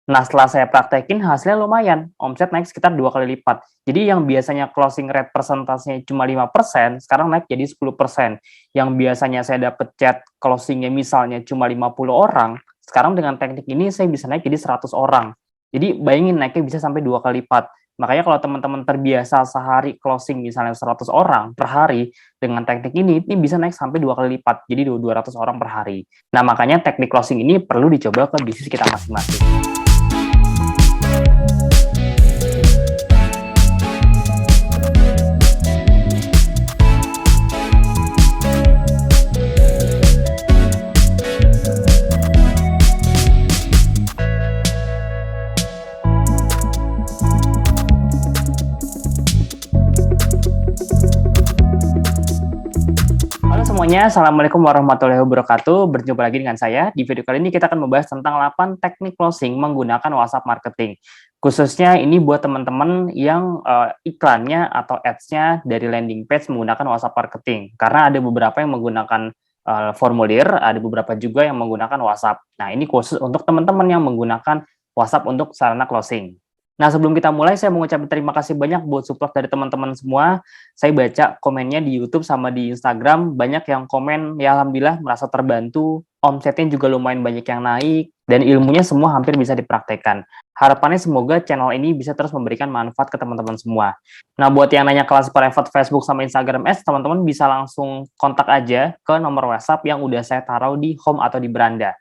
Nah, setelah saya praktekin hasilnya lumayan, omset naik sekitar 2 kali lipat. Jadi yang biasanya closing rate persentasenya cuma 5%, sekarang naik jadi 10%. Yang biasanya saya dapat chat closing-nya misalnya cuma 50 orang, sekarang dengan teknik ini saya bisa naik jadi 100 orang. Jadi bayangin naiknya bisa sampai 2 kali lipat. Makanya kalau teman-teman terbiasa sehari closing misalnya 100 orang per hari, dengan teknik ini bisa naik sampai 2 kali lipat, jadi 200 orang per hari. Nah, makanya teknik closing ini perlu dicoba ke bisnis kita masing-masing. Halo semuanya, Assalamualaikum warahmatullahi wabarakatuh. Berjumpa lagi dengan saya. Di video kali ini kita akan membahas tentang 8 teknik closing menggunakan WhatsApp marketing. Khususnya ini buat teman-teman yang iklannya atau ads-nya dari landing page menggunakan WhatsApp marketing. Karena ada beberapa yang menggunakan formulir, ada beberapa juga yang menggunakan WhatsApp. Nah, ini khusus untuk teman-teman yang menggunakan WhatsApp untuk sarana closing. Nah, sebelum kita mulai, saya mau ucapin terima kasih banyak buat support dari teman-teman semua. Saya baca komennya di YouTube sama di Instagram, banyak yang komen, ya alhamdulillah merasa terbantu, omsetnya juga lumayan banyak yang naik, dan ilmunya semua hampir bisa dipraktekkan. Harapannya semoga channel ini bisa terus memberikan manfaat ke teman-teman semua. Nah, buat yang nanya kelas private Facebook sama Instagram Ads, teman-teman bisa langsung kontak aja ke nomor WhatsApp yang udah saya taruh di home atau di beranda.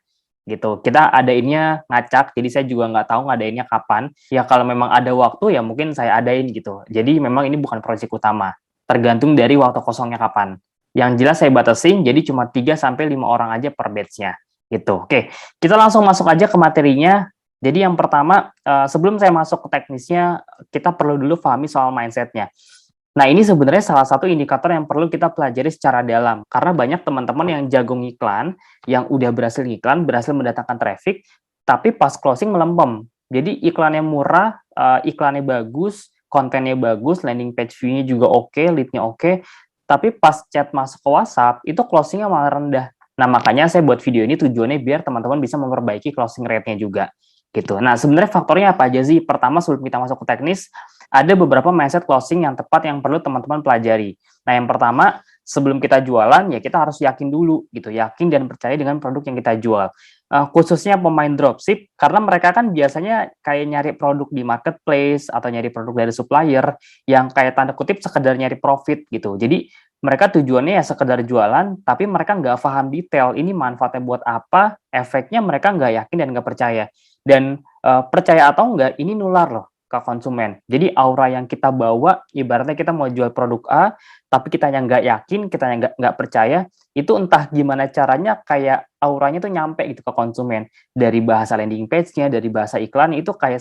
Gitu. Kita adainnya ngacak, jadi saya juga nggak tahu ngadainnya kapan. Ya kalau memang ada waktu ya mungkin saya adain gitu. Jadi memang ini bukan proyek utama. Tergantung dari waktu kosongnya kapan. Yang jelas saya batasin jadi cuma 3-5 orang aja per batch-nya. Gitu. Oke, kita langsung masuk aja ke materinya. Jadi yang pertama, sebelum saya masuk ke teknisnya, kita perlu dulu pahami soal mindset-nya. Nah, ini sebenarnya salah satu indikator yang perlu kita pelajari secara dalam. Karena banyak teman-teman yang jago ngiklan, yang udah berhasil ngiklan, berhasil mendatangkan traffic, tapi pas closing melempem. Jadi iklannya murah, iklannya bagus, kontennya bagus, landing page view-nya juga oke, lead-nya oke, tapi pas chat masuk ke WhatsApp, itu closing-nya malah rendah. Nah, makanya saya buat video ini tujuannya biar teman-teman bisa memperbaiki closing rate-nya juga. Gitu. Nah, sebenarnya faktornya apa aja sih? Pertama, sebelum kita masuk ke teknis, ada beberapa mindset closing yang tepat yang perlu teman-teman pelajari. Nah, yang pertama, sebelum kita jualan, ya kita harus yakin dulu, gitu, yakin dan percaya dengan produk yang kita jual. Khususnya pemain dropship, karena mereka kan biasanya kayak nyari produk di marketplace atau nyari produk dari supplier yang kayak tanda kutip sekedar nyari profit gitu. Jadi mereka tujuannya ya sekedar jualan, tapi mereka nggak paham detail ini manfaatnya buat apa, efeknya mereka nggak yakin dan nggak percaya. Dan percaya atau enggak, ini nular loh ke konsumen. Jadi aura yang kita bawa, ibaratnya kita mau jual produk A, tapi kita yang nggak yakin, kita yang nggak percaya, itu entah gimana caranya kayak auranya tuh nyampe gitu ke konsumen. Dari bahasa landing page-nya, dari bahasa iklan, itu kayak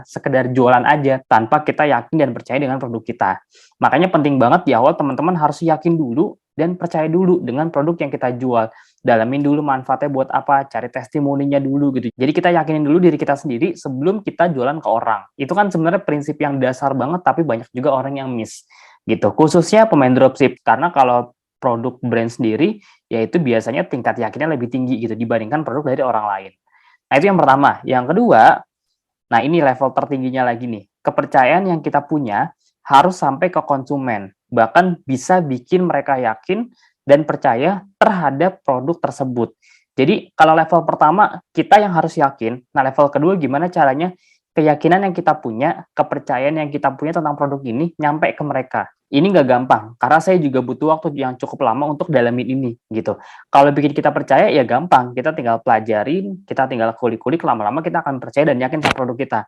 sekedar jualan aja, tanpa kita yakin dan percaya dengan produk kita. Makanya penting banget di awal teman-teman harus yakin dulu dan percaya dulu dengan produk yang kita jual. Dalamin dulu manfaatnya buat apa, cari testimoninya dulu gitu. Jadi kita yakinin dulu diri kita sendiri sebelum kita jualan ke orang. Itu kan sebenarnya prinsip yang dasar banget, tapi banyak juga orang yang miss gitu. Khususnya pemain dropship, karena kalau produk brand sendiri, yaitu biasanya tingkat yakinnya lebih tinggi gitu dibandingkan produk dari orang lain. Nah, itu yang pertama. Yang kedua, nah ini level tertingginya lagi nih. Kepercayaan yang kita punya harus sampai ke konsumen. Bahkan bisa bikin mereka yakin dan percaya terhadap produk tersebut. Jadi kalau level pertama kita yang harus yakin, nah level kedua gimana caranya keyakinan yang kita punya, kepercayaan yang kita punya tentang produk ini nyampe ke mereka. Ini nggak gampang, karena saya juga butuh waktu yang cukup lama untuk dalamin ini, gitu. Kalau bikin kita percaya, ya gampang. Kita tinggal pelajarin, kita tinggal kulik-kulik, lama-lama kita akan percaya dan yakin sama produk kita.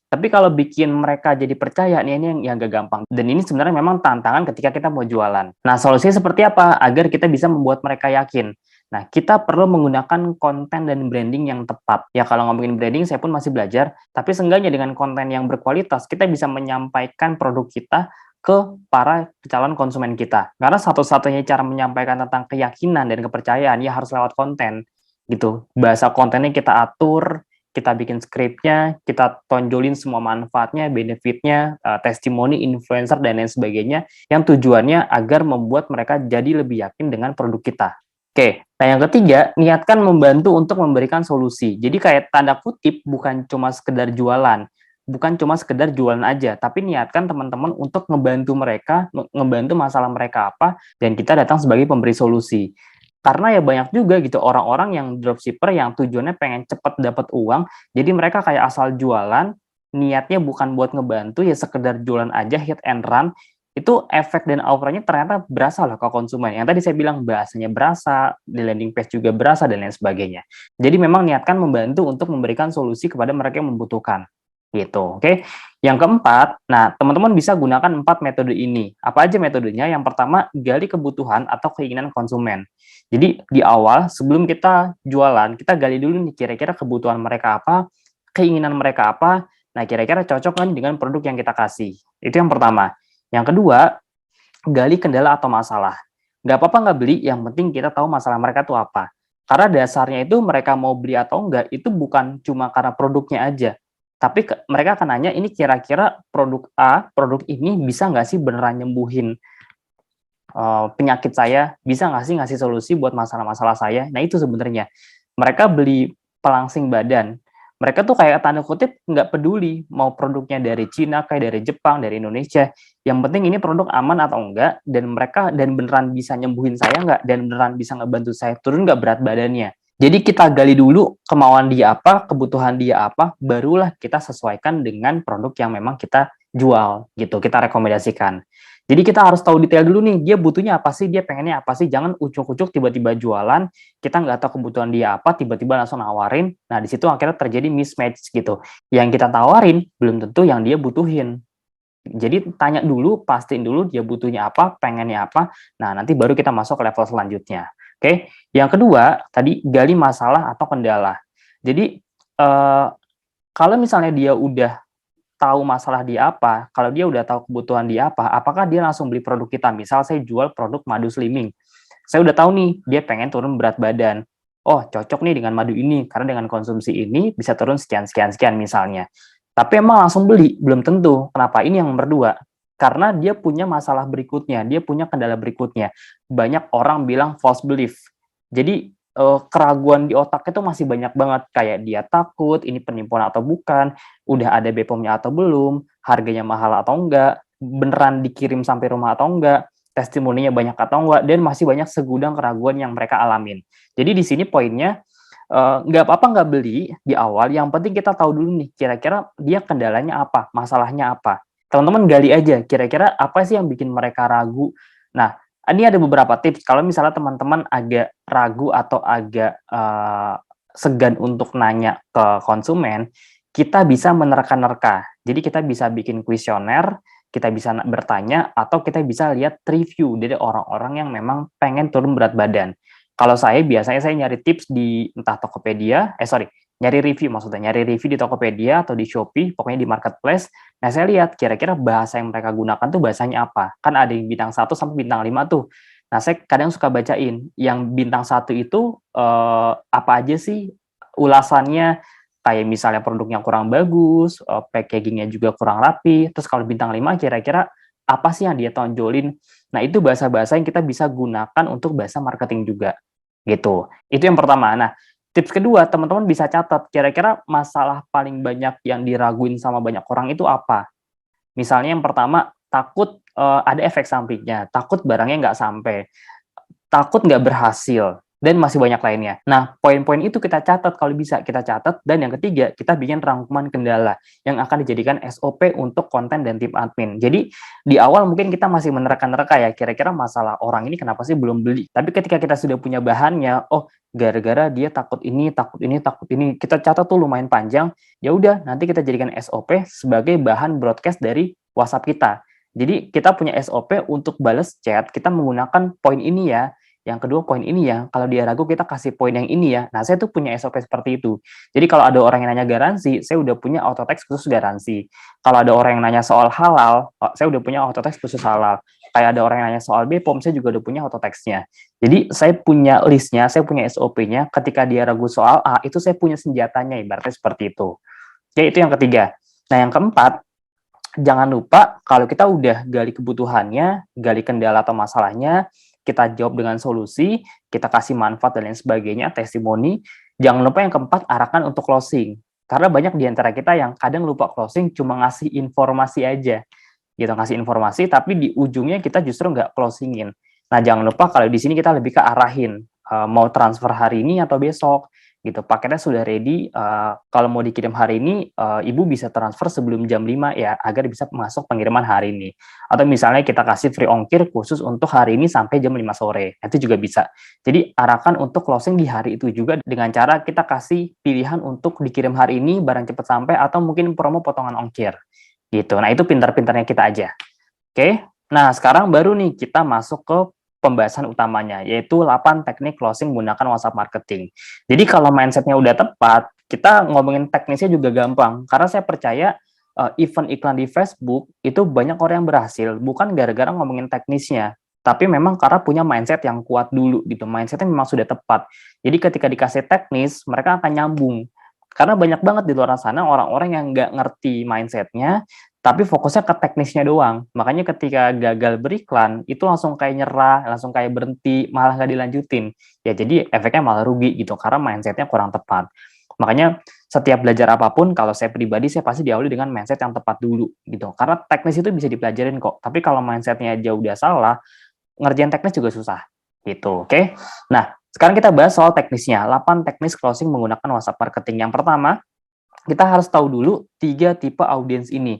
Tapi kalau bikin mereka jadi percaya, nih ini yang gak gampang. Dan ini sebenarnya memang tantangan ketika kita mau jualan. Nah, solusinya seperti apa? Agar kita bisa membuat mereka yakin. Nah, kita perlu menggunakan konten dan branding yang tepat. Ya, kalau ngomongin branding, saya pun masih belajar. Tapi seenggaknya dengan konten yang berkualitas, kita bisa menyampaikan produk kita ke para calon konsumen kita. Karena satu-satunya cara menyampaikan tentang keyakinan dan kepercayaan, ya harus lewat konten. Gitu. Bahasa kontennya kita atur, kita bikin skripnya, kita tonjolin semua manfaatnya, benefitnya, testimoni, influencer, dan lain sebagainya, yang tujuannya agar membuat mereka jadi lebih yakin dengan produk kita. Oke, Nah, yang ketiga, niatkan membantu untuk memberikan solusi. Jadi kayak tanda kutip bukan cuma sekedar jualan, bukan cuma sekedar jualan aja, tapi niatkan teman-teman untuk ngebantu mereka, ngebantu masalah mereka apa, dan kita datang sebagai pemberi solusi. Karena ya banyak juga gitu orang-orang yang dropshipper yang tujuannya pengen cepat dapat uang, jadi mereka kayak asal jualan, niatnya bukan buat ngebantu, ya sekedar jualan aja, hit and run, itu efek dan auranya ternyata berasa loh ke konsumen. Yang tadi saya bilang bahasanya berasa, di landing page juga berasa, dan lain sebagainya. Jadi memang niatkan membantu untuk memberikan solusi kepada mereka yang membutuhkan. Gitu, oke. Yang keempat, nah teman-teman bisa gunakan 4 metode ini. Apa aja metodenya? Yang pertama, gali kebutuhan atau keinginan konsumen. Jadi di awal, sebelum kita jualan, kita gali dulu nih kira-kira kebutuhan mereka apa, keinginan mereka apa, nah kira-kira cocok kan dengan produk yang kita kasih. Itu yang pertama. Yang kedua, gali kendala atau masalah. Nggak apa-apa nggak beli, yang penting kita tahu masalah mereka tuh apa. Karena dasarnya itu mereka mau beli atau enggak, itu bukan cuma karena produknya aja. Tapi mereka akan nanya, ini kira-kira produk A, produk ini bisa nggak sih beneran nyembuhin penyakit saya? Bisa nggak sih ngasih solusi buat masalah-masalah saya? Nah itu sebenarnya. Mereka beli pelangsing badan, mereka tuh kayak tanda kutip nggak peduli mau produknya dari Cina kayak dari Jepang, dari Indonesia. Yang penting ini produk aman atau enggak, dan mereka dan beneran bisa nyembuhin saya enggak, dan beneran bisa ngebantu saya turun nggak berat badannya. Jadi kita gali dulu kemauan dia apa, kebutuhan dia apa, barulah kita sesuaikan dengan produk yang memang kita jual gitu, kita rekomendasikan. Jadi kita harus tahu detail dulu nih, dia butuhnya apa sih, dia pengennya apa sih, jangan ucuk-ucuk tiba-tiba jualan, kita nggak tahu kebutuhan dia apa, tiba-tiba langsung nawarin, nah di situ akhirnya terjadi mismatch gitu. Yang kita tawarin belum tentu yang dia butuhin. Jadi tanya dulu, pastiin dulu dia butuhnya apa, pengennya apa, nah nanti baru kita masuk ke level selanjutnya. Oke, yang kedua tadi gali masalah atau kendala. Jadi kalau misalnya dia udah tahu masalah dia apa, kalau dia udah tahu kebutuhan dia apa, apakah dia langsung beli produk kita? Misal saya jual produk madu slimming, saya udah tahu nih dia pengen turun berat badan. Oh, cocok nih dengan madu ini karena dengan konsumsi ini bisa turun sekian sekian sekian misalnya. Tapi emang langsung beli belum tentu. Kenapa? Ini yang nomor dua. Karena dia punya masalah berikutnya, dia punya kendala berikutnya. Banyak orang bilang false belief. Jadi keraguan di otak itu masih banyak banget, kayak dia takut ini penipuan atau bukan, udah ada BPOM-nya atau belum, harganya mahal atau enggak, beneran dikirim sampai rumah atau enggak, testimoninya banyak atau enggak, dan masih banyak segudang keraguan yang mereka alamin. Jadi di sini poinnya, nggak apa-apa nggak beli di awal, yang penting kita tahu dulu nih, kira-kira dia kendalanya apa, masalahnya apa. Teman-teman gali aja, kira-kira apa sih yang bikin mereka ragu. Nah, ini ada beberapa tips, kalau misalnya teman-teman agak ragu atau agak segan untuk nanya ke konsumen, kita bisa menerka-nerka. Jadi kita bisa bikin kuesioner, kita bisa bertanya, atau kita bisa lihat review dari orang-orang yang memang pengen turun berat badan. Kalau saya biasanya saya nyari tips di entah Tokopedia, nyari review maksudnya, nyari review di Tokopedia atau di Shopee, pokoknya di marketplace. Nah, saya lihat kira-kira bahasa yang mereka gunakan tuh bahasanya apa. Kan ada yang bintang 1 sampai bintang 5 tuh. Nah, saya kadang suka bacain yang bintang 1 itu apa aja sih ulasannya, kayak misalnya produknya kurang bagus, packaging-nya juga kurang rapi. Terus kalau bintang 5 kira-kira apa sih yang dia tonjolin. Nah, itu bahasa-bahasa yang kita bisa gunakan untuk bahasa marketing juga. Gitu. Itu yang pertama. Nah, tips kedua, teman-teman bisa catat kira-kira masalah paling banyak yang diraguin sama banyak orang itu apa. Misalnya yang pertama, takut ada efek sampingnya, takut barangnya nggak sampai, takut nggak berhasil, dan masih banyak lainnya. Nah, poin-poin itu kita catat kalau bisa, kita catat. Dan yang ketiga, kita bikin rangkuman kendala yang akan dijadikan SOP untuk konten dan tim admin. Jadi, di awal mungkin kita masih menerka-nerka ya, kira-kira masalah orang ini kenapa sih belum beli. Tapi ketika kita sudah punya bahannya, oh, gara-gara dia takut ini, takut ini, takut ini, kita catat tuh lumayan panjang, ya udah, nanti kita jadikan SOP sebagai bahan broadcast dari WhatsApp kita. Jadi, kita punya SOP untuk balas chat, kita menggunakan poin ini ya, yang kedua poin ini ya, kalau dia ragu kita kasih poin yang ini ya. Nah, saya tuh punya SOP seperti itu. Jadi kalau ada orang yang nanya garansi, saya udah punya auto text khusus garansi. Kalau ada orang yang nanya soal halal, saya udah punya auto text khusus halal. Kayak ada orang yang nanya soal BPOM, saya juga udah punya auto text-nya. Jadi saya punya list-nya, saya punya SOP-nya. Ketika dia ragu soal A, itu saya punya senjatanya, ibaratnya seperti itu. Oke, itu yang ketiga. Nah, yang keempat, jangan lupa kalau kita udah gali kebutuhannya, gali kendala atau masalahnya, kita jawab dengan solusi, kita kasih manfaat dan lain sebagainya, testimoni. Jangan lupa yang keempat, arahkan untuk closing. Karena banyak di antara kita yang kadang lupa closing, cuma ngasih informasi aja. Gitu, ngasih informasi, tapi di ujungnya kita justru nggak closingin. Nah, jangan lupa kalau di sini kita lebih ke arahin, mau transfer hari ini atau besok gitu. Paketnya sudah ready, kalau mau dikirim hari ini, Ibu bisa transfer sebelum jam 5 ya, agar bisa masuk pengiriman hari ini. Atau misalnya kita kasih free ongkir khusus untuk hari ini sampai jam 5 sore, itu juga bisa. Jadi arahkan untuk closing di hari itu juga dengan cara kita kasih pilihan untuk dikirim hari ini, barang cepat sampai, atau mungkin promo potongan ongkir, gitu. Nah, itu pintar-pintarnya kita aja. Oke, nah sekarang baru nih kita masuk ke pembahasan utamanya, yaitu 8 teknik closing menggunakan WhatsApp marketing. Jadi kalau mindsetnya udah tepat, kita ngomongin teknisnya juga gampang. Karena saya percaya event iklan di Facebook itu banyak orang yang berhasil, bukan gara-gara ngomongin teknisnya, tapi memang karena punya mindset yang kuat dulu gitu. Mindsetnya memang sudah tepat. Jadi ketika dikasih teknis, mereka akan nyambung. Karena banyak banget di luar sana orang-orang yang nggak ngerti mindsetnya, tapi fokusnya ke teknisnya doang. Makanya ketika gagal beriklan, itu langsung kayak nyerah, langsung kayak berhenti, malah nggak dilanjutin. Ya jadi efeknya malah rugi gitu, karena mindsetnya kurang tepat. Makanya setiap belajar apapun, kalau saya pribadi, saya pasti diawali dengan mindset yang tepat dulu gitu. Karena teknis itu bisa dipelajarin kok, tapi kalau mindsetnya aja udah salah, ngerjain teknis juga susah gitu, oke? Nah, sekarang kita bahas soal teknisnya, 8 teknis closing menggunakan WhatsApp marketing. Yang pertama, kita harus tahu dulu 3 tipe audiens ini.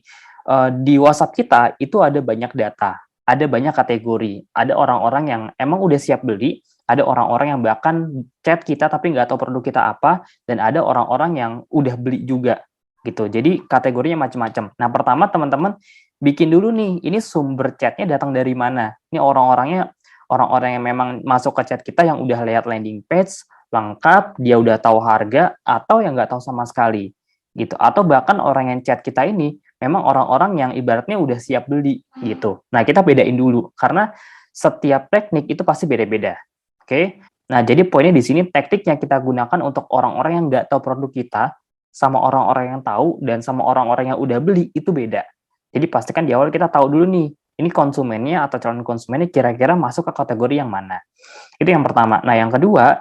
Di WhatsApp kita itu ada banyak data, ada banyak kategori, ada orang-orang yang emang udah siap beli, ada orang-orang yang bahkan chat kita tapi nggak tahu produk kita apa, dan ada orang-orang yang udah beli juga gitu. Jadi kategorinya macam-macam. Nah, pertama teman-teman bikin dulu nih, ini sumber chatnya datang dari mana? Ini orang-orangnya orang-orang yang memang masuk ke chat kita yang udah lihat landing page lengkap, dia udah tahu harga, atau yang nggak tahu sama sekali gitu. Atau bahkan orang yang chat kita ini memang orang-orang yang ibaratnya udah siap beli gitu. Nah, kita bedain dulu karena setiap teknik itu pasti beda-beda. Oke. Nah, jadi poinnya di sini teknik yang kita gunakan untuk orang-orang yang nggak tahu produk kita sama orang-orang yang tahu dan sama orang-orang yang udah beli itu beda. Jadi pastikan di awal kita tahu dulu nih, ini konsumennya atau calon konsumennya kira-kira masuk ke kategori yang mana. Itu yang pertama. Nah, yang kedua,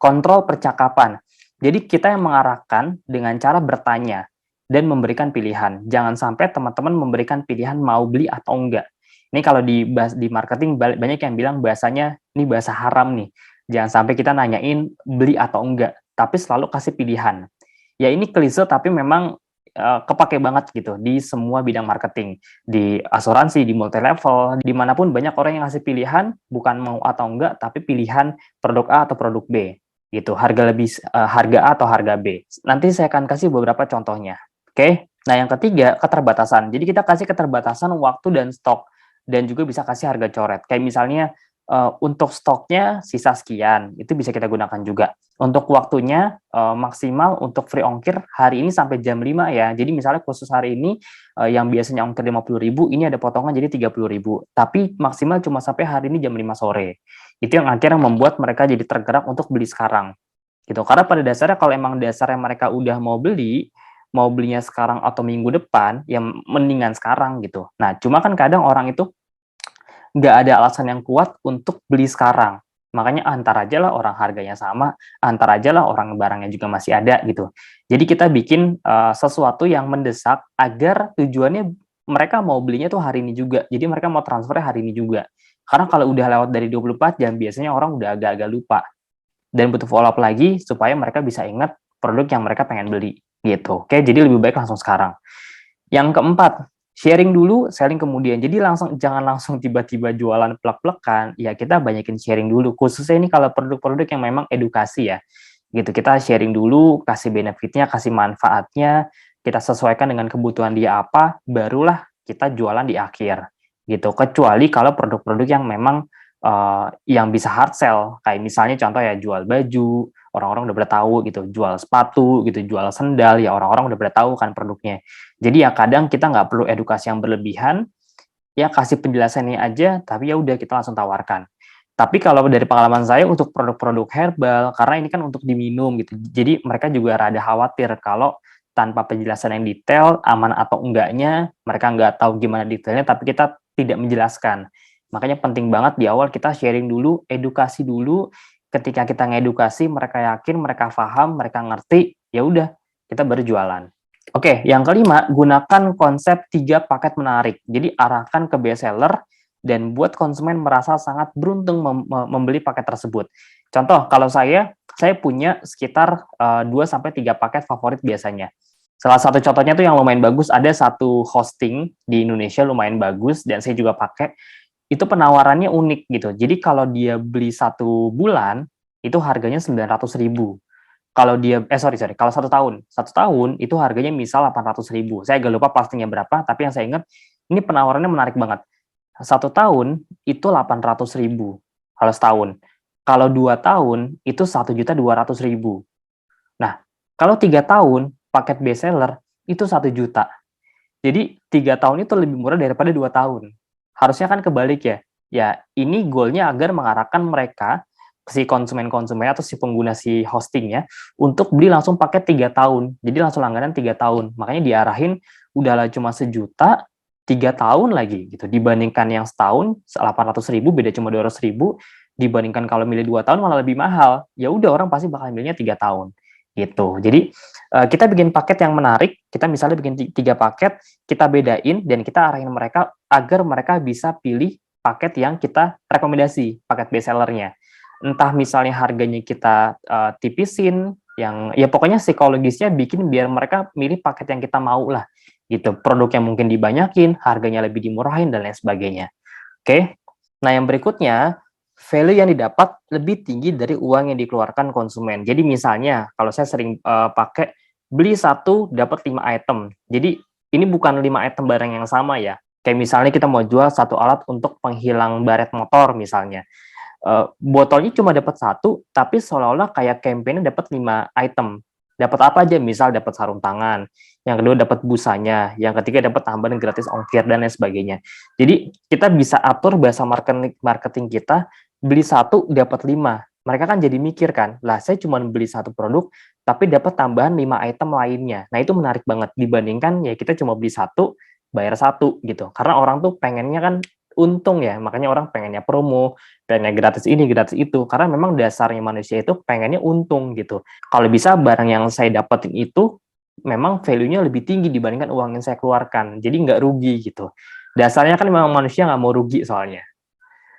kontrol percakapan. Jadi kita yang mengarahkan dengan cara bertanya dan memberikan pilihan. Jangan sampai teman-teman memberikan pilihan mau beli atau enggak. Ini kalau di marketing banyak yang bilang bahasanya ini bahasa haram nih. Jangan sampai kita nanyain beli atau enggak, tapi selalu kasih pilihan. Ya ini klise tapi memang kepake banget gitu di semua bidang marketing, di asuransi, di multi level, dimanapun banyak orang yang ngasih pilihan bukan mau atau enggak, tapi pilihan produk A atau produk B gitu, harga A atau harga B. Nanti saya akan kasih beberapa contohnya. Oke. Nah, yang ketiga, keterbatasan. Jadi kita kasih keterbatasan waktu dan stok dan juga bisa kasih harga coret. Kayak misalnya untuk stoknya sisa sekian, itu bisa kita gunakan juga. Untuk waktunya maksimal untuk free ongkir hari ini sampai jam 5 ya. Jadi misalnya khusus hari ini yang biasanya ongkir 50.000, ini ada potongan jadi 30.000. Tapi maksimal cuma sampai hari ini jam 5 sore. Itu yang akhirnya membuat mereka jadi tergerak untuk beli sekarang. Gitu. Karena pada dasarnya kalau emang dasarnya mereka udah mau beli, mau belinya sekarang atau minggu depan, ya mendingan sekarang gitu. Nah, cuma kan kadang orang itu nggak ada alasan yang kuat untuk beli sekarang. Makanya antar aja lah orang harganya sama, antar aja lah orang barangnya juga masih ada gitu. Jadi kita bikin sesuatu yang mendesak agar tujuannya mereka mau belinya tuh hari ini juga. Jadi mereka mau transfernya hari ini juga. Karena kalau udah lewat dari 24 jam, biasanya orang udah agak-agak lupa. Dan butuh follow up lagi supaya mereka bisa ingat produk yang mereka pengen beli gitu. Oke, jadi lebih baik langsung sekarang. Yang keempat, sharing dulu, selling kemudian. Jadi jangan langsung tiba-tiba jualan plek-plekan. Ya kita banyakin sharing dulu. Khususnya ini kalau produk-produk yang memang edukasi ya. Gitu, kita sharing dulu, kasih benefitnya, kasih manfaatnya, kita sesuaikan dengan kebutuhan dia apa, barulah kita jualan di akhir. Gitu. Kecuali kalau produk-produk yang memang yang bisa hard sell, kayak misalnya contoh ya jual baju, orang-orang udah pada tahu gitu, jual sepatu gitu, jual sendal, ya orang-orang udah pada tahu kan produknya. Jadi ya kadang kita nggak perlu edukasi yang berlebihan, ya kasih penjelasannya aja, tapi ya udah kita langsung tawarkan. Tapi kalau dari pengalaman saya untuk produk-produk herbal, karena ini kan untuk diminum gitu, jadi mereka juga rada khawatir kalau tanpa penjelasan yang detail, aman atau enggaknya, mereka nggak tahu gimana detailnya, tapi kita tidak menjelaskan. Makanya penting banget di awal kita sharing dulu, edukasi dulu. Ketika kita ngedukasi, mereka yakin, mereka paham, mereka ngerti, ya udah, kita berjualan. Oke, yang kelima, gunakan konsep 3 paket menarik. Jadi arahkan ke best seller dan buat konsumen merasa sangat beruntung membeli paket tersebut. Contoh, kalau saya punya sekitar 2 sampai 3 paket favorit biasanya. Salah satu contohnya tuh yang lumayan bagus, ada satu hosting di Indonesia lumayan bagus dan saya juga pakai. Itu penawarannya unik gitu. Jadi kalau dia beli 1 bulan, itu harganya 900.000. Kalau dia kalau 1 tahun. 1 tahun itu harganya misal 800.000. Saya agak lupa pastinya berapa, tapi yang saya ingat ini penawarannya menarik banget. 1 tahun itu 800.000 kalau setahun. Kalau 2 tahun itu 1.200.000. Nah, kalau 3 tahun paket best seller itu 1 juta. Jadi 3 tahun itu lebih murah daripada 2 tahun. Harusnya kan kebalik ya. Ya ini goalnya agar mengarahkan mereka, si konsumen-konsumen atau si pengguna si hostingnya, untuk beli langsung paket 3 tahun. Jadi langsung langganan 3 tahun. Makanya diarahin udahlah cuma 1 juta, 3 tahun lagi gitu. Dibandingkan yang setahun 800.000 beda cuma 200.000, dibandingkan kalau milih 2 tahun malah lebih mahal. Ya udah orang pasti bakal milihnya 3 tahun gitu. Jadi kita bikin paket yang menarik, kita misalnya bikin 3 paket, kita bedain dan kita arahin mereka agar mereka bisa pilih paket yang kita rekomendasi, paket best sellernya. Entah misalnya harganya kita tipisin, yang ya pokoknya psikologisnya bikin biar mereka milih paket yang kita mau lah, gitu. Produknya mungkin dibanyakin, harganya lebih dimurahin dan lain sebagainya. Oke. Nah yang berikutnya, value yang didapat lebih tinggi dari uang yang dikeluarkan konsumen. Jadi misalnya, kalau saya sering pakai beli 1 dapat 5 item. Jadi ini bukan 5 item barang yang sama ya. Kayak misalnya kita mau jual 1 alat untuk penghilang baret motor misalnya. Botolnya cuma dapat 1, tapi seolah-olah kayak campaign-nya dapat 5 item. Dapat apa aja? Misal dapat sarung tangan, yang kedua dapat busanya, yang ketiga dapat tambahan gratis ongkir dan lain sebagainya. Jadi kita bisa atur bahasa marketing kita, beli 1 dapat 5. Mereka kan jadi mikir kan, lah saya cuma beli 1 produk tapi dapat tambahan 5 item lainnya. Nah itu menarik banget dibandingkan ya kita cuma beli 1 bayar 1 gitu. Karena orang tuh pengennya kan untung ya, makanya orang pengennya promo, pengennya gratis ini, gratis itu, karena memang dasarnya manusia itu pengennya untung gitu. Kalau bisa barang yang saya dapetin itu memang value-nya lebih tinggi dibandingkan uang yang saya keluarkan, jadi nggak rugi gitu. Dasarnya kan memang manusia nggak mau rugi soalnya.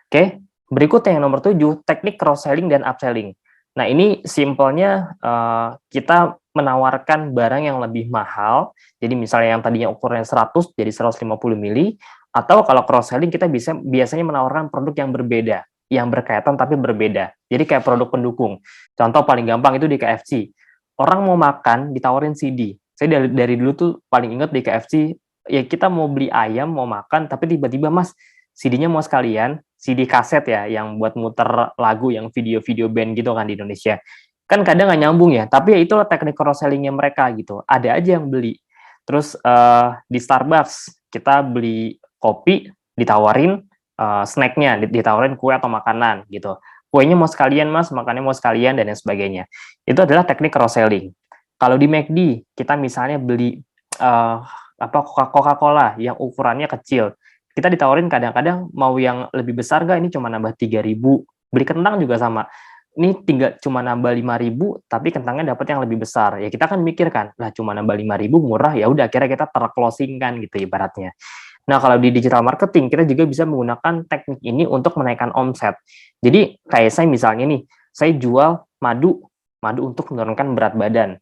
Oke, berikut yang nomor 7, teknik cross-selling dan upselling. Nah ini simpelnya kita menawarkan barang yang lebih mahal, jadi misalnya yang tadinya ukurannya 100 jadi 150 mili, atau kalau cross-selling kita biasanya menawarkan produk yang berbeda, yang berkaitan tapi berbeda. Jadi kayak produk pendukung. Contoh paling gampang itu di KFC. Orang mau makan ditawarin CD. Saya dari dulu tuh paling inget di KFC, ya kita mau beli ayam, mau makan, tapi tiba-tiba Mas, CD-nya mau sekalian, CD kaset ya, yang buat muter lagu, yang video-video band gitu kan di Indonesia. Kan kadang nggak nyambung ya, tapi ya itulah teknik cross-selling-nya mereka gitu. Ada aja yang beli. Terus di Starbucks, kita beli kopi, ditawarin snack-nya, ditawarin kue atau makanan gitu. Kuenya mau sekalian Mas, makannya mau sekalian dan lain sebagainya. Itu adalah teknik cross-selling. Kalau di McD, kita misalnya beli Coca-Cola yang ukurannya kecil, kita ditawarin kadang-kadang mau yang lebih besar nggak, ini cuma nambah 3.000. Beli kentang juga sama. Ini tinggal cuma nambah 5.000, tapi kentangnya dapat yang lebih besar. Ya kita kan mikir kan, lah cuma nambah 5.000 murah, ya udah akhirnya kita terclosing kan gitu ibaratnya. Nah, kalau di digital marketing, kita juga bisa menggunakan teknik ini untuk menaikkan omset. Jadi, kayak saya misalnya nih, saya jual madu untuk menurunkan berat badan.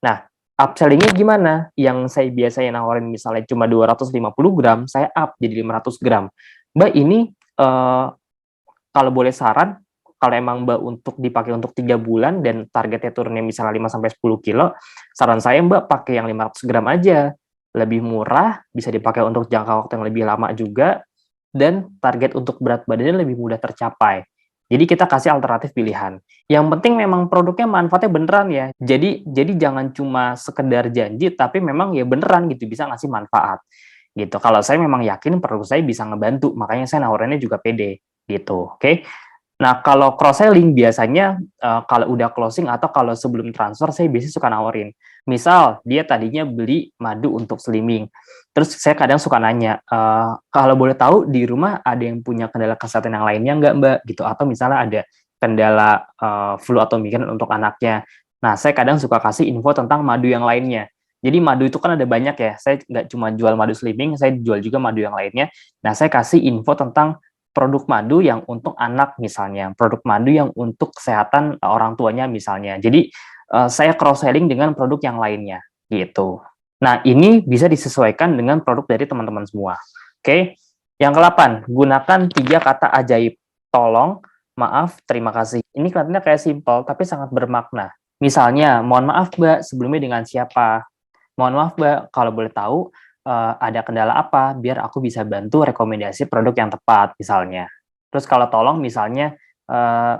Nah, upselling-nya gimana? Yang saya biasanya nawarin misalnya cuma 250 gram, saya up jadi 500 gram. Mbak, ini kalau boleh saran, kalau emang Mbak untuk dipakai untuk 3 bulan dan targetnya turunnya misalnya 5-10 kilo, saran saya Mbak pakai yang 500 gram aja. Lebih murah, bisa dipakai untuk jangka waktu yang lebih lama juga, dan target untuk berat badannya lebih mudah tercapai. Jadi kita kasih alternatif pilihan. Yang penting memang produknya manfaatnya beneran ya. Jadi jangan cuma sekedar janji, tapi memang ya beneran gitu, bisa ngasih manfaat. Gitu. Kalau saya memang yakin produk saya bisa ngebantu, makanya saya nawarinnya juga pede. Gitu, oke? Nah, kalau cross selling biasanya kalau udah closing atau kalau sebelum transfer saya biasanya suka nawarin, Misal dia tadinya beli madu untuk slimming, terus saya kadang suka nanya, "Kalau boleh tahu di rumah ada yang punya kendala kesehatan yang lainnya nggak, Mbak?" Gitu, atau misalnya ada kendala, flu atau migran untuk anaknya. Nah, saya kadang suka kasih info tentang madu yang lainnya. Jadi madu itu kan ada banyak ya, saya nggak cuma jual madu slimming, saya jual juga madu yang lainnya. Nah, saya kasih info tentang produk madu yang untuk anak misalnya, produk madu yang untuk kesehatan, orang tuanya misalnya. Jadi saya cross selling dengan produk yang lainnya gitu. Nah, ini bisa disesuaikan dengan produk dari teman-teman semua. Oke. Yang ke-8, gunakan 3 kata ajaib. Tolong, maaf, terima kasih. Ini kelihatannya kayak simpel tapi sangat bermakna. Misalnya, mohon maaf Mbak, sebelumnya dengan siapa? Mohon maaf Mbak, kalau boleh tahu ada kendala apa biar aku bisa bantu rekomendasi produk yang tepat misalnya. Terus kalau tolong misalnya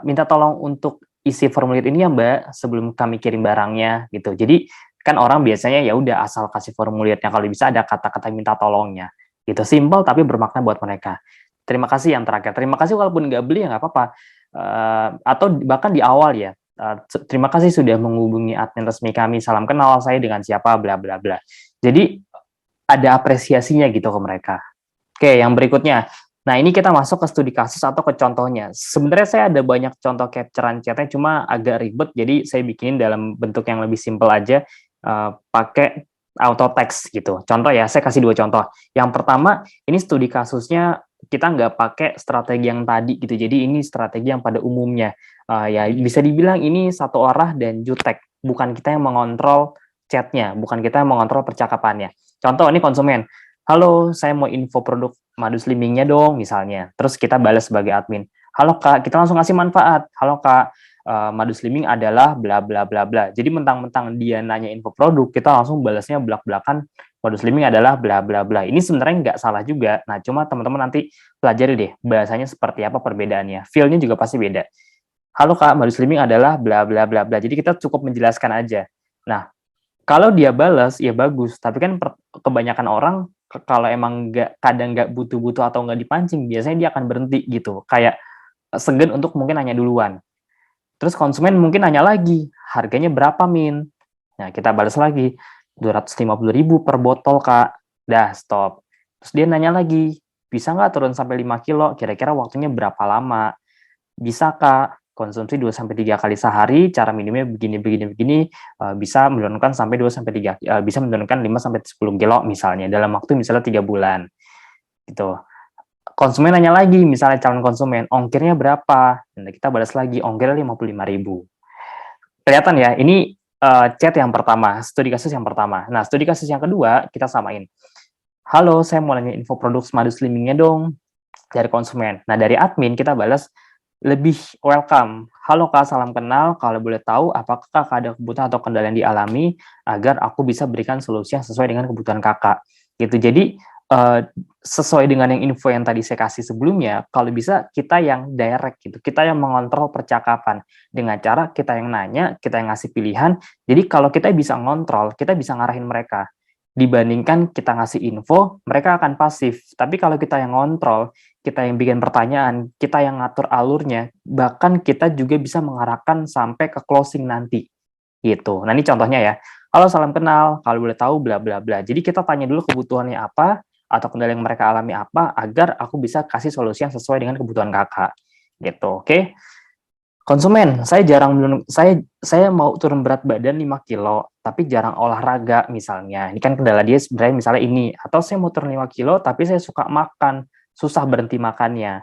minta tolong untuk isi formulir ini ya Mbak sebelum kami kirim barangnya gitu. Jadi kan orang biasanya ya udah asal kasih formulirnya, kalau bisa ada kata-kata minta tolongnya. Gitu, simple tapi bermakna buat mereka. Terima kasih yang terakhir. Terima kasih walaupun nggak beli ya nggak apa-apa. Atau bahkan di awal ya, terima kasih sudah menghubungi admin resmi kami. Salam kenal, saya dengan siapa, bla bla bla. Jadi ada apresiasinya gitu ke mereka. Oke, yang berikutnya. Nah, ini kita masuk ke studi kasus atau ke contohnya. Sebenarnya saya ada banyak contoh capturean chatnya, cuma agak ribet, jadi saya bikinin dalam bentuk yang lebih simpel aja, pakai auto text gitu. Contoh ya, saya kasih 2 contoh. Yang pertama, ini studi kasusnya kita nggak pakai strategi yang tadi gitu, jadi ini strategi yang pada umumnya. Ya bisa dibilang ini satu arah dan jutek, bukan kita yang mengontrol chatnya, bukan kita yang mengontrol percakapannya. Contoh, ini konsumen, "Halo, saya mau info produk madu slimming-nya dong," misalnya. Terus kita balas sebagai admin, "Halo Kak," kita langsung kasih manfaat. "Halo Kak, madu slimming adalah bla bla bla bla." Jadi mentang-mentang dia nanya info produk, kita langsung balasnya belak-belakan, "Madu slimming adalah bla bla bla." Ini sebenarnya nggak salah juga. Nah, cuma teman-teman nanti pelajari deh bahasanya seperti apa perbedaannya. Feel-nya juga pasti beda. "Halo Kak, madu slimming adalah bla bla bla bla." Jadi kita cukup menjelaskan aja. Nah, kalau dia balas, ya bagus. Tapi kan kebanyakan orang kalau emang kadang nggak butuh-butuh atau nggak dipancing, biasanya dia akan berhenti gitu. Kayak segan untuk mungkin nanya duluan. Terus konsumen mungkin nanya lagi, harganya berapa Min? Nah, kita balas lagi, 250.000 per botol Kak. Dah, stop. Terus dia nanya lagi, bisa nggak turun sampai 5 kilo? Kira-kira waktunya berapa lama? Bisa Kak, konsumsi 2 sampai 3 kali sehari, cara minumnya begini begini begini, bisa menurunkan sampai 2 sampai 3 bisa menurunkan 5 sampai 10 kilo misalnya, dalam waktu misalnya 3 bulan, gitu. Konsumen nanya lagi, misalnya calon konsumen, "Ongkirnya berapa?" Nah, kita balas lagi, "Ongkirnya 55.000." Kelihatan ya, ini, chat yang pertama, studi kasus yang pertama. Nah, studi kasus yang kedua, kita samain. "Halo, saya mau nanya info produk madu slimming-nya dong," dari konsumen. Nah, dari admin kita balas lebih welcome. "Halo Kak, salam kenal. Kalau boleh tahu, apakah Kakak ada kebutuhan atau kendala yang dialami agar aku bisa berikan solusi yang sesuai dengan kebutuhan Kakak?" Gitu. Jadi sesuai dengan yang info yang tadi saya kasih sebelumnya, kalau bisa kita yang direct gitu, kita yang mengontrol percakapan dengan cara kita yang nanya, kita yang ngasih pilihan. Jadi kalau kita bisa ngontrol, kita bisa ngarahin mereka. Dibandingkan kita ngasih info, mereka akan pasif. Tapi kalau kita yang ngontrol, kita yang bikin pertanyaan, kita yang ngatur alurnya, bahkan kita juga bisa mengarahkan sampai ke closing nanti, gitu. Nah, ini contohnya ya. "Halo, salam kenal, kalau boleh tahu bla bla bla." Jadi kita tanya dulu kebutuhannya apa, atau kendala yang mereka alami apa, agar aku bisa kasih solusi yang sesuai dengan kebutuhan Kakak, gitu, oke? Konsumen, saya mau turun berat badan 5 kilo, tapi jarang olahraga misalnya. Ini kan kendala dia sebenarnya misalnya ini, atau saya mau turun 5 kilo, tapi saya suka makan, susah berhenti makannya.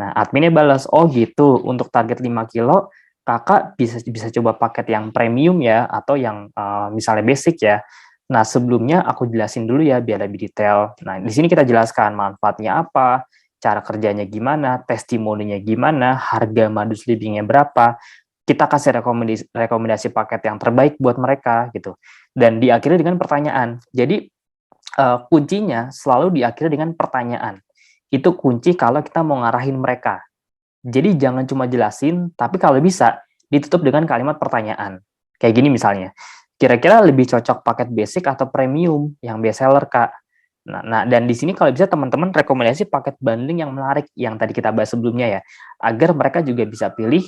Nah, adminnya balas, "Oh gitu, untuk target 5 kilo, Kakak bisa bisa coba paket yang premium ya, atau yang misalnya basic ya. Nah, sebelumnya aku jelasin dulu ya, biar lebih detail." Nah, di sini kita jelaskan manfaatnya apa, cara kerjanya gimana, testimoninya gimana, harga madu sleeping-nya berapa. Kita kasih rekomendasi rekomendasi paket yang terbaik buat mereka, gitu. Dan diakhiri dengan pertanyaan. Jadi, kuncinya selalu diakhiri dengan pertanyaan. Itu kunci kalau kita mau ngarahin mereka. Jadi jangan cuma jelasin, tapi kalau bisa ditutup dengan kalimat pertanyaan. Kayak gini misalnya, "Kira-kira lebih cocok paket basic atau premium yang best seller, Kak?" Nah, dan di sini kalau bisa teman-teman rekomendasi paket bundling yang menarik yang tadi kita bahas sebelumnya ya, agar mereka juga bisa pilih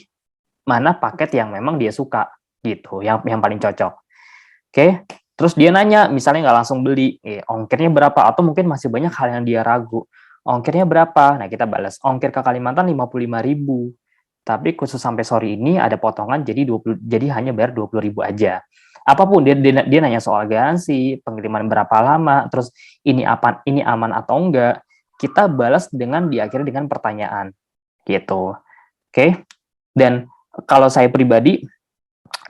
mana paket yang memang dia suka gitu, yang paling cocok. Oke, terus dia nanya, misalnya nggak langsung beli, ongkirnya berapa? Atau mungkin masih banyak hal yang dia ragu. Ongkirnya berapa? Nah, kita balas, ongkir ke Kalimantan 55.000. Tapi khusus sampai sore ini ada potongan jadi 20, jadi hanya bayar 20.000 aja. Apapun dia nanya soal garansi, pengiriman berapa lama, terus ini aman atau enggak, kita balas dengan diakhiri dengan pertanyaan gitu. Oke. Dan kalau saya pribadi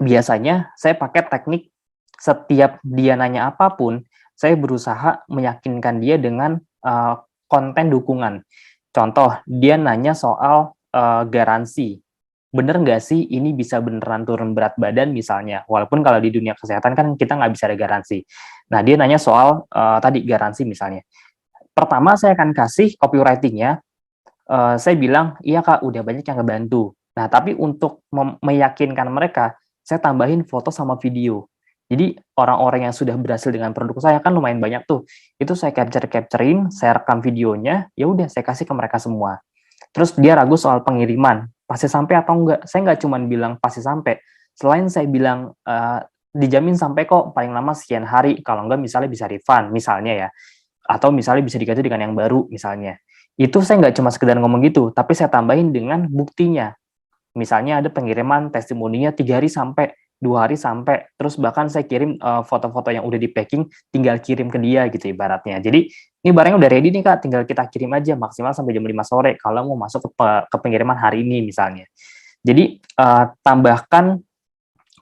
biasanya saya pakai teknik setiap dia nanya apapun, saya berusaha meyakinkan dia dengan konten dukungan. Contoh, dia nanya soal garansi. Bener nggak sih ini bisa beneran turun berat badan misalnya? Walaupun kalau di dunia kesehatan kan kita nggak bisa ada garansi. Nah, dia nanya soal tadi garansi misalnya. Pertama saya akan kasih copywriting-nya, saya bilang, "Iya Kak, udah banyak yang ngebantu." Nah, tapi untuk meyakinkan mereka, saya tambahin foto sama video. Jadi orang-orang yang sudah berhasil dengan produk saya kan lumayan banyak tuh. Itu saya capture-in, saya rekam videonya, ya udah saya kasih ke mereka semua. Terus dia ragu soal pengiriman, pasti sampai atau enggak. Saya nggak cuman bilang pasti sampai, selain saya bilang, dijamin sampai kok, paling lama sekian hari, kalau enggak misalnya bisa refund, misalnya ya. Atau misalnya bisa diganti dengan yang baru, misalnya. Itu saya nggak cuma sekedar ngomong gitu, tapi saya tambahin dengan buktinya. Misalnya ada pengiriman testimoninya 3 hari sampai, 2 hari sampai, terus bahkan saya kirim foto-foto yang udah di-packing, tinggal kirim ke dia gitu ibaratnya. Jadi, ini barangnya udah ready nih Kak, tinggal kita kirim aja maksimal sampai jam 5 sore kalau mau masuk ke pengiriman hari ini misalnya. Jadi, tambahkan,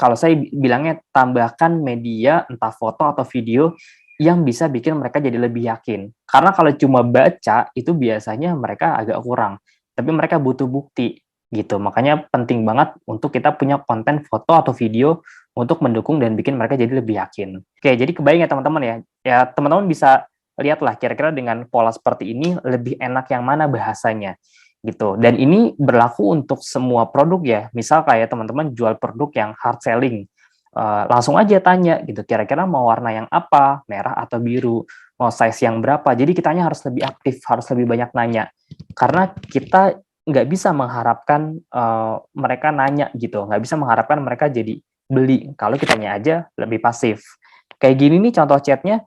kalau saya bilangnya tambahkan media entah foto atau video yang bisa bikin mereka jadi lebih yakin. Karena kalau cuma baca itu biasanya mereka agak kurang, tapi mereka butuh bukti gitu. Makanya penting banget untuk kita punya konten foto atau video untuk mendukung dan bikin mereka jadi lebih yakin. Oke, jadi kebayang ya teman-teman ya. Ya teman-teman bisa lihatlah kira-kira dengan pola seperti ini lebih enak yang mana bahasanya gitu. Dan ini berlaku untuk semua produk ya. Misal kayak teman-teman jual produk yang hard selling, langsung aja tanya gitu, kira-kira mau warna yang apa, merah atau biru, mau size yang berapa. Jadi kitanya harus lebih aktif, harus lebih banyak nanya. Karena kita nggak bisa mengharapkan mereka nanya gitu, nggak bisa mengharapkan mereka jadi beli kalau kitanya aja lebih pasif. Kayak gini nih contoh chatnya,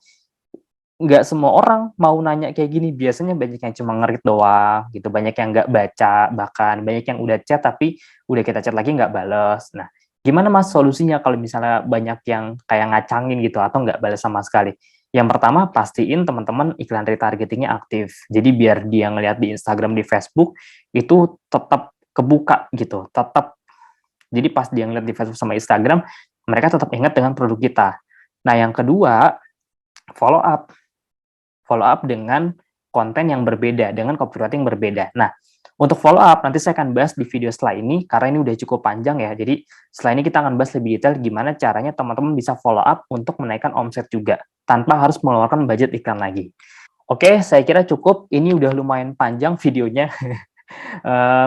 nggak semua orang mau nanya kayak gini, biasanya banyak yang cuma ngerit doang gitu, banyak yang nggak baca, bahkan banyak yang udah chat tapi udah kita chat lagi nggak bales. Nah, gimana Mas solusinya kalau misalnya banyak yang kayak ngacangin gitu atau nggak bales sama sekali? Yang pertama, pastiin teman-teman iklan retargetingnya aktif. Jadi biar dia ngelihat di Instagram, di Facebook, itu tetap kebuka gitu, tetap. Jadi pas dia ngeliat di Facebook sama Instagram, mereka tetap ingat dengan produk kita. Nah, yang kedua, follow up. Follow up dengan konten yang berbeda, dengan copywriting yang berbeda. Nah, untuk follow up, nanti saya akan bahas di video setelah ini, karena ini udah cukup panjang ya. Jadi, setelah ini kita akan bahas lebih detail gimana caranya teman-teman bisa follow up untuk menaikkan omset juga, tanpa harus mengeluarkan budget iklan lagi. Oke, saya kira cukup. Ini udah lumayan panjang videonya.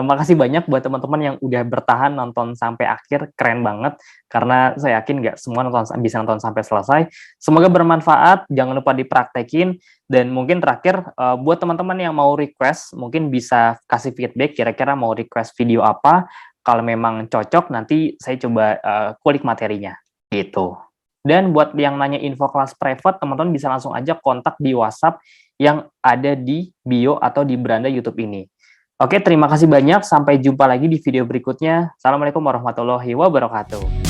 Makasih banyak buat teman-teman yang udah bertahan nonton sampai akhir, keren banget. Karena saya yakin nggak semua bisa nonton sampai selesai. Semoga bermanfaat, jangan lupa dipraktekin. Dan mungkin terakhir, buat teman-teman yang mau request, mungkin bisa kasih feedback kira-kira mau request video apa. Kalau memang cocok, nanti saya coba kulik materinya. Gitu. Dan buat yang nanya info kelas private, teman-teman bisa langsung aja kontak di WhatsApp yang ada di bio atau di beranda YouTube ini. Oke, terima kasih banyak. Sampai jumpa lagi di video berikutnya. Assalamualaikum warahmatullahi wabarakatuh.